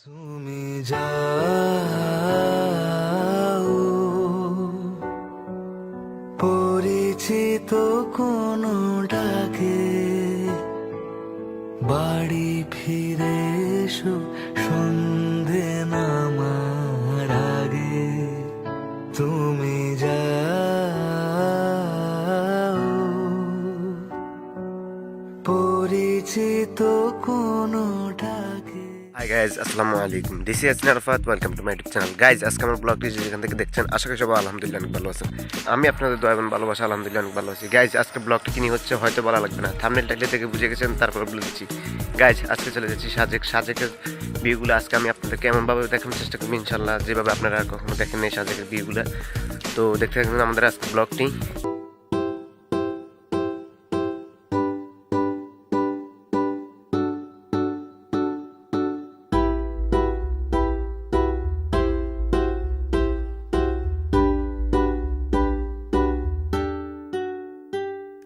তুমি যাও পরিচিত কোনো ডাকে, বাড়ি ফিরে এসো সন্ধে নামার আগে। তুমি যাও পরিচিত কোনো ডাকে। হাই গাইজ, আসসালামু আলাইকুম। This is Arfat, welcome to my YouTube channel. Guys, আজকে আমার ব্লগটি যেখান থেকে দেখছেন, আশা করি সবাই আলহামদুলিল্লাহ অনেক ভালো আছেন। আমি আপনাদের দয়া এবং ভালোবাসা আলহামদুলিল্লাহ অনেক ভালো আছি। গাইজ, আজকে ব্লগটি কিনি হচ্ছে হয়তো বলা লাগবে না, থাম্বনেল টাইটেল থেকে বুঝে গেছেন, তারপরে বলে দিচ্ছি। গাইজ, আজকে চলে যাচ্ছি সাজেকের ভিউগুলো আজকে আমি আপনাদেরকে এমনভাবে দেখানোর চেষ্টা করবো ইনশাল্লাহ, যেভাবে আপনারা কখনো দেখেন এই সাজেকের ভিউগুলো। তো দেখতে থাকবেন আমাদের আজকে ব্লগটি।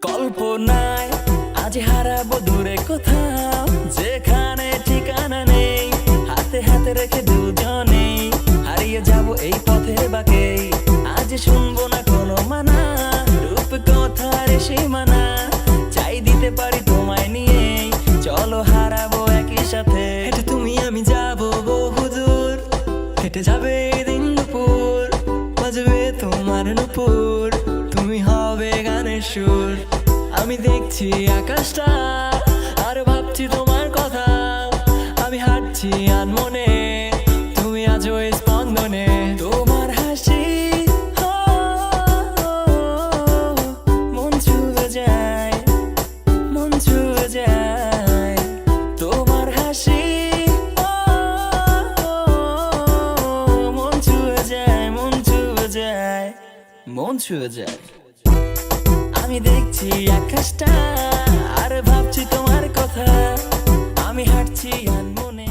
কল্পনায় আজ হারাবো দূরে কোথাও, যেখানে ঠিকানা নেই, হাতে হাতে রেখে দুজনে হারিয়ে যাব এই পথের বাঁকে। আজ শুনবো না কোনো মানা, রূপ কথার সীমানা, চাই দিতে পারি তোমায় নিয়ে, চলো হারাবো একই সাথে। হেঁটে তুমি আমি যাবো বহুদূর, হেঁটে যাবে দিন দুপুর, বাজবে তোমার নুপুর, তুমি হবে গানের সুর। আমি দেখছি আকাশটা আর ভাবছি তোমার কথা, আমি হাঁটছি আনমনে, তুমি আজ ওই স্পন্দনে। তোমার হাসি মন ছুঁয়ে যায়, মন ছুঁয়ে যায়। তোমার হাসি মন ছুঁয়ে যায়, মন ছুঁয়ে যায়, মন ছুঁয়ে যায়। আমি দেখছি আকাশটা আর ভাবছি তোমার কথা, আমি হাঁটছি আনমনে।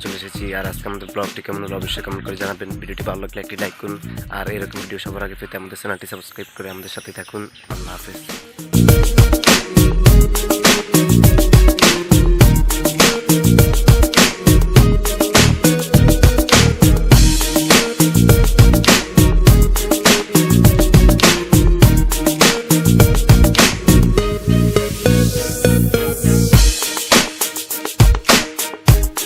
চলে এসেছি, আর আজকে আমাদের ব্লগটি কেমন হলো অবশ্যই কমেন্ট করে জানাবেন। ভিডিওটি ভালো লাগলে একটি লাইক করুন, আর এরকম ভিডিও সবার আগে পেতে আমাদের চ্যানেলটি সাবস্ক্রাইব করে আমাদের সাথে থাকুন। আল্লাহ হাফেজ।